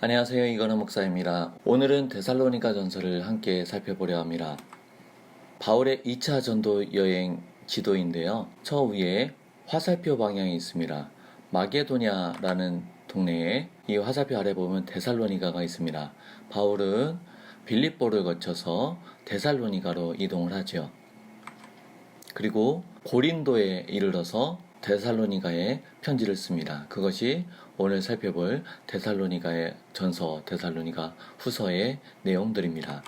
안녕하세요. 이건우 목사입니다. 오늘은 데살로니가 전서를 함께 살펴보려 합니다. 바울의 2차 전도 여행 지도인데요. 저 위에 화살표 방향이 있습니다. 마게도냐라는 동네에 이 화살표 아래 보면 데살로니가가 있습니다. 바울은 빌립보를 거쳐서 데살로니가로 이동을 하죠. 그리고 고린도에 이르러서 데살로니가에 편지를 씁니다. 그것이 오늘 살펴볼 데살로니가의 전서, 데살로니가 후서의 내용들입니다.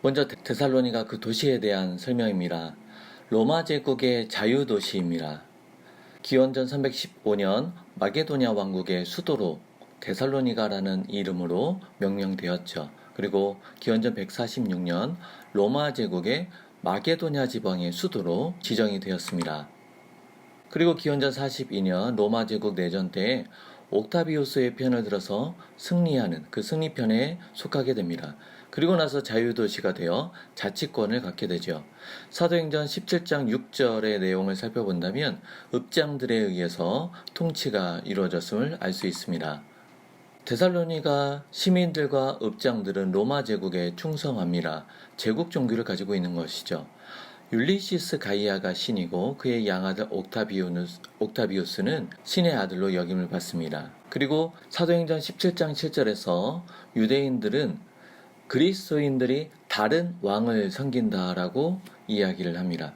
먼저 데살로니가 그 도시에 대한 설명입니다. 로마 제국의 자유도시입니다. 기원전 315년 마게도냐 왕국의 수도로 데살로니가라는 이름으로 명명되었죠. 그리고 기원전 146년 로마 제국의 마게도냐 지방의 수도로 지정이 되었습니다. 그리고 기원전 42년 로마 제국 내전 때 옥타비우스의 편을 들어서 승리하는 그 승리편에 속하게 됩니다. 그리고 나서 자유도시가 되어 자치권을 갖게 되죠. 사도행전 17장 6절의 내용을 살펴본다면 읍장들에 의해서 통치가 이루어졌음을 알 수 있습니다. 데살로니가 시민들과 읍장들은 로마 제국에 충성합니다. 제국 종교를 가지고 있는 것이죠. 율리시스 가이아가 신이고 그의 양아들 옥타비우스는 신의 아들로 여김을 받습니다. 그리고 사도행전 17장 7절에서 유대인들은 그리스도인들이 다른 왕을 섬긴다라고 이야기를 합니다.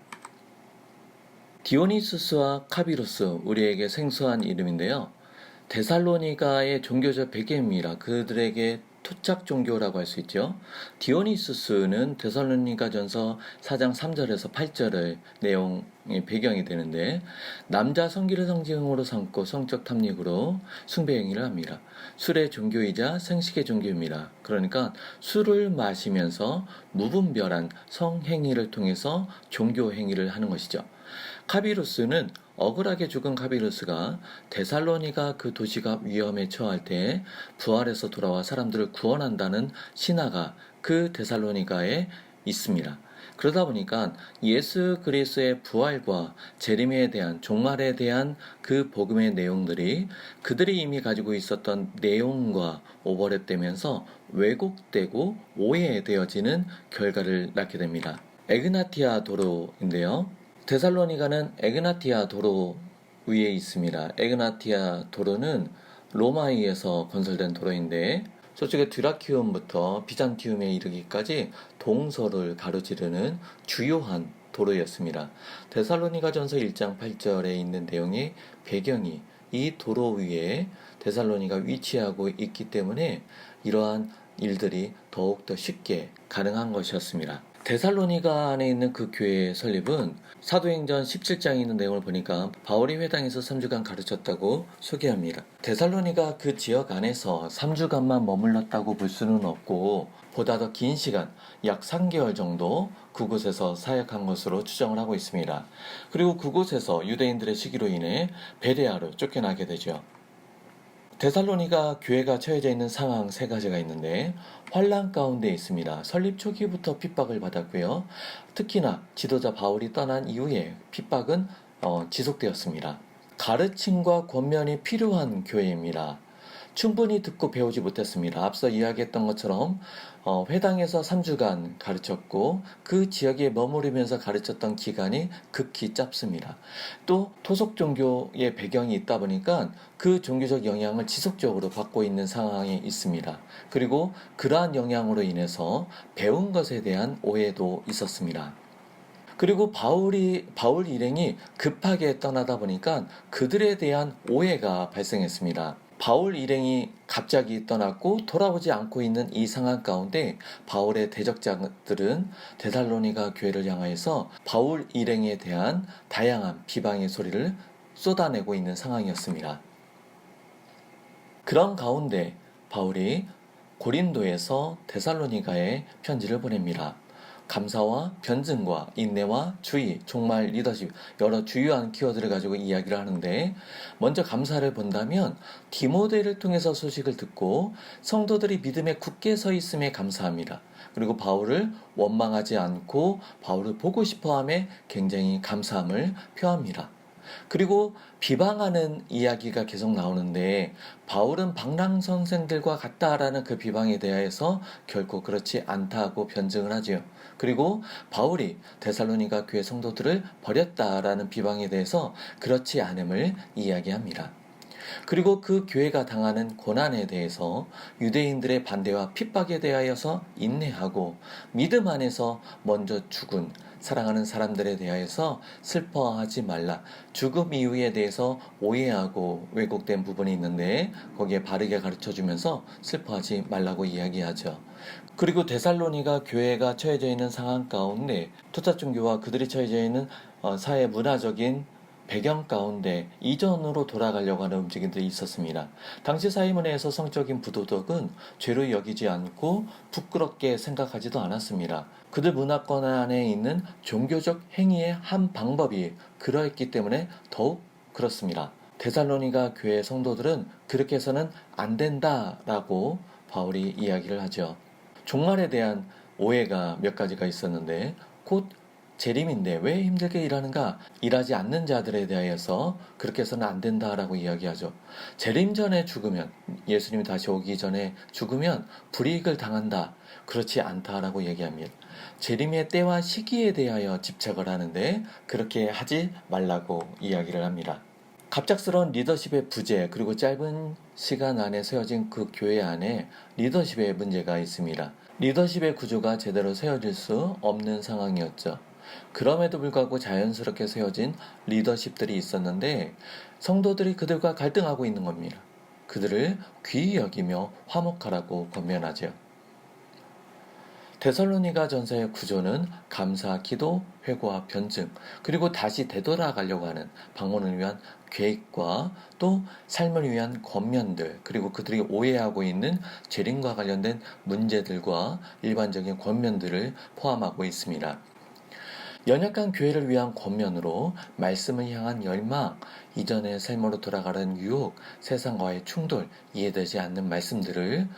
디오니수스와 카비루스, 우리에게 생소한 이름인데요. 데살로니가의 종교적 배경입니다. 그들에게 토착 종교라고 할 수 있죠. 디오니수스는 데살로니가 전서 4장 3절에서 8절의 내용의 배경이 되는데 남자 성기를 상징으로 삼고 성적 탐닉으로 숭배 행위를 합니다. 술의 종교이자 생식의 종교입니다. 그러니까 술을 마시면서 무분별한 성행위를 통해서 종교 행위를 하는 것이죠. 카비루스는 억울하게 죽은 카비루스가 데살로니가 그 도시가 위험에 처할 때 부활해서 돌아와 사람들을 구원한다는 신화가 그 데살로니가에 있습니다. 그러다 보니까 예수 그리스도의 부활과 재림에 대한 종말에 대한 그 복음의 내용들이 그들이 이미 가지고 있었던 내용과 오버랩되면서 왜곡되고 오해되어지는 결과를 낳게 됩니다. 에그나티아 도로인데요. 데살로니가는 에그나티아 도로 위에 있습니다. 에그나티아 도로는 로마에서 건설된 도로인데 저쪽에 드라키움부터 비잔티움에 이르기까지 동서를 가로지르는 주요한 도로였습니다. 데살로니가 전서 1장 8절에 있는 내용의 배경이 이 도로 위에 데살로니가 위치하고 있기 때문에 이러한 일들이 더욱더 쉽게 가능한 것이었습니다. 데살로니가 안에 있는 그 교회의 설립은 사도행전 17장에 있는 내용을 보니까 바울이 회당에서 3주간 가르쳤다고 소개합니다. 데살로니가 그 지역 안에서 3주간만 머물렀다고 볼 수는 없고 보다 더 긴 시간, 약 3개월 정도 그곳에서 사역한 것으로 추정을 하고 있습니다. 그리고 그곳에서 유대인들의 시기로 인해 베레아로 쫓겨나게 되죠. 데살로니가 교회가 처해져 있는 상황 세 가지가 있는데 환난 가운데 있습니다. 설립 초기부터 핍박을 받았고요. 특히나 지도자 바울이 떠난 이후에 핍박은 지속되었습니다. 가르침과 권면이 필요한 교회입니다. 충분히 듣고 배우지 못했습니다. 앞서 이야기했던 것처럼 회당에서 3주간 가르쳤고 그 지역에 머무르면서 가르쳤던 기간이 극히 짧습니다. 또 토속 종교의 배경이 있다 보니까 그 종교적 영향을 지속적으로 받고 있는 상황에 있습니다. 그리고 그러한 영향으로 인해서 배운 것에 대한 오해도 있었습니다. 그리고 바울 일행이 급하게 떠나다 보니까 그들에 대한 오해가 발생했습니다. 바울 일행이 갑자기 떠났고 돌아오지 않고 있는 이 상황 가운데 바울의 대적자들은 데살로니가 교회를 향하여서 바울 일행에 대한 다양한 비방의 소리를 쏟아내고 있는 상황이었습니다. 그런 가운데 바울이 고린도에서 데살로니가에 편지를 보냅니다. 감사와 변증과 인내와 주의, 종말, 리더십 여러 주요한 키워드를 가지고 이야기를 하는데 먼저 감사를 본다면 디모데를 통해서 소식을 듣고 성도들이 믿음에 굳게 서 있음에 감사합니다. 그리고 바울을 원망하지 않고 바울을 보고 싶어함에 굉장히 감사함을 표합니다. 그리고 비방하는 이야기가 계속 나오는데 바울은 방랑 선생들과 같다라는 그 비방에 대해서 결코 그렇지 않다고 변증을 하지요. 그리고 바울이 데살로니가 교회 성도들을 버렸다라는 비방에 대해서 그렇지 않음을 이야기합니다. 그리고 그 교회가 당하는 고난에 대해서 유대인들의 반대와 핍박에 대하여서 인내하고 믿음 안에서 먼저 죽은 사랑하는 사람들에 대하여서 슬퍼하지 말라. 죽음 이후에 대해서 오해하고 왜곡된 부분이 있는데 거기에 바르게 가르쳐주면서 슬퍼하지 말라고 이야기하죠. 그리고 데살로니가 교회가 처해져 있는 상황 가운데 토착 종교와 그들이 처해져 있는 사회 문화적인 배경 가운데 이전으로 돌아가려고 하는 움직임들이 있었습니다. 당시 사회문화에서 성적인 부도덕은 죄로 여기지 않고 부끄럽게 생각하지도 않았습니다. 그들 문화권 안에 있는 종교적 행위의 한 방법이 그러했기 때문에 더욱 그렇습니다. 데살로니가 교회 성도들은 그렇게 해서는 안 된다라고 바울이 이야기를 하죠. 종말에 대한 오해가 몇 가지가 있었는데 곧 재림인데 왜 힘들게 일하는가? 일하지 않는 자들에 대하여서 그렇게 해서는 안 된다라고 이야기하죠. 재림 전에 죽으면, 예수님이 다시 오기 전에 죽으면 불이익을 당한다. 그렇지 않다라고 얘기합니다. 재림의 때와 시기에 대하여 집착을 하는데 그렇게 하지 말라고 이야기를 합니다. 갑작스러운 리더십의 부재 그리고 짧은 시간 안에 세워진 그 교회 안에 리더십의 문제가 있습니다. 리더십의 구조가 제대로 세워질 수 없는 상황이었죠. 그럼에도 불구하고 자연스럽게 세워진 리더십들이 있었는데 성도들이 그들과 갈등하고 있는 겁니다. 그들을 귀히 여기며 화목하라고 권면하죠. 데살로니가 전서의 구조는 감사, 기도, 회고와 변증, 그리고 다시 되돌아가려고 하는 방문을 위한 계획과 또 삶을 위한 권면들, 그리고 그들이 오해하고 있는 재림과 관련된 문제들과 일반적인 권면들을 포함하고 있습니다. 연약한 교회를 위한 권면으로 말씀을 향한 열망, 이전의 삶으로 돌아가는 유혹, 세상과의 충돌, 이해되지 않는 말씀들을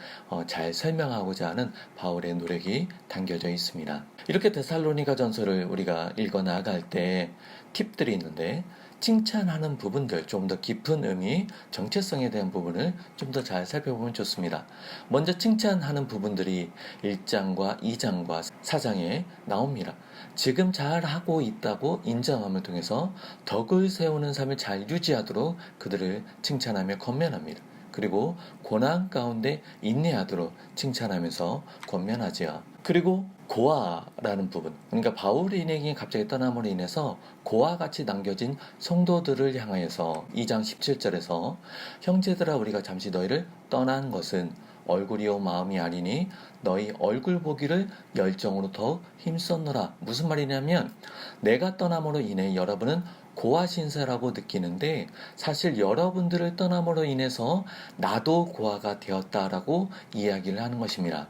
잘 설명하고자 하는 바울의 노력이 담겨져 있습니다. 이렇게 데살로니가 전서를 우리가 읽어 나갈 때 팁들이 있는데 칭찬하는 부분들, 좀 더 깊은 의미, 정체성에 대한 부분을 좀 더 잘 살펴보면 좋습니다. 먼저 칭찬하는 부분들이 1장과 2장과 4장에 나옵니다. 지금 잘하고 있다고 인정함을 통해서 덕을 세우는 삶을 잘 유지하도록 그들을 칭찬하며 권면합니다. 그리고 고난 가운데 인내하도록 칭찬하면서 권면하지요. 그리고 고아라는 부분, 그러니까 바울인에게 갑자기 떠남으로 인해서 고아 같이 남겨진 성도들을 향하여서 2장 17절에서 형제들아 우리가 잠시 너희를 떠난 것은 얼굴이요 마음이 아니니 너희 얼굴 보기를 열정으로 더욱 힘썼노라. 무슨 말이냐면 내가 떠남으로 인해 여러분은 고아 신세라고 느끼는데 사실 여러분들을 떠남으로 인해서 나도 고아가 되었다라고 이야기를 하는 것입니다.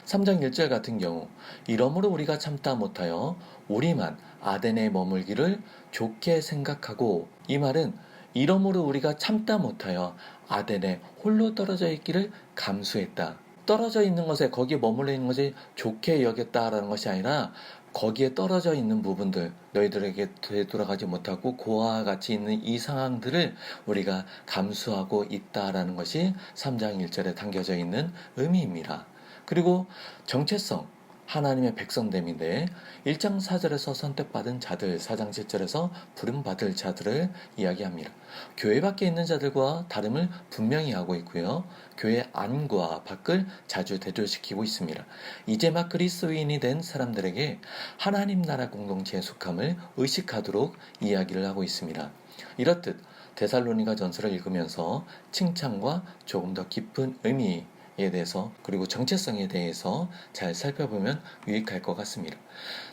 3장 1절 같은 경우 이러므로 우리가 참다 못하여 우리만 아덴에 머물기를 좋게 생각하고, 이 말은 이러므로 우리가 참다 못하여 아덴에 홀로 떨어져 있기를 감수했다. 떨어져 있는 것에, 거기에 머물러 있는 것이 좋게 여겼다라는 것이 아니라 거기에 떨어져 있는 부분들, 너희들에게 되돌아가지 못하고 고아와 같이 있는 이 상황들을 우리가 감수하고 있다라는 것이 3장 1절에 담겨져 있는 의미입니다. 그리고 정체성, 하나님의 백성됨인데 1장 4절에서 선택받은 자들, 4장 7절에서 부름받을 자들을 이야기합니다. 교회 밖에 있는 자들과 다름을 분명히 하고 있고요. 교회 안과 밖을 자주 대조시키고 있습니다. 이제 막 그리스도인이 된 사람들에게 하나님 나라 공동체에 속함을 의식하도록 이야기를 하고 있습니다. 이렇듯 데살로니가 전서를 읽으면서 칭찬과 조금 더 깊은 의미 에 대해서 그리고 정체성에 대해서 잘 살펴보면 유익할 것 같습니다.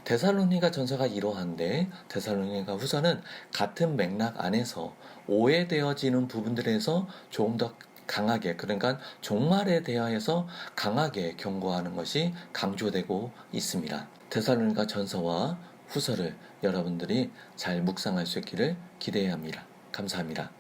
데살로니가 전서가 이러한데 데살로니가 후서는 같은 맥락 안에서 오해되어지는 부분들에서 조금 더 강하게, 그러니까 종말에 대하여서 강하게 경고하는 것이 강조되고 있습니다. 데살로니가 전서와 후서를 여러분들이 잘 묵상할 수 있기를 기대해야 합니다. 감사합니다.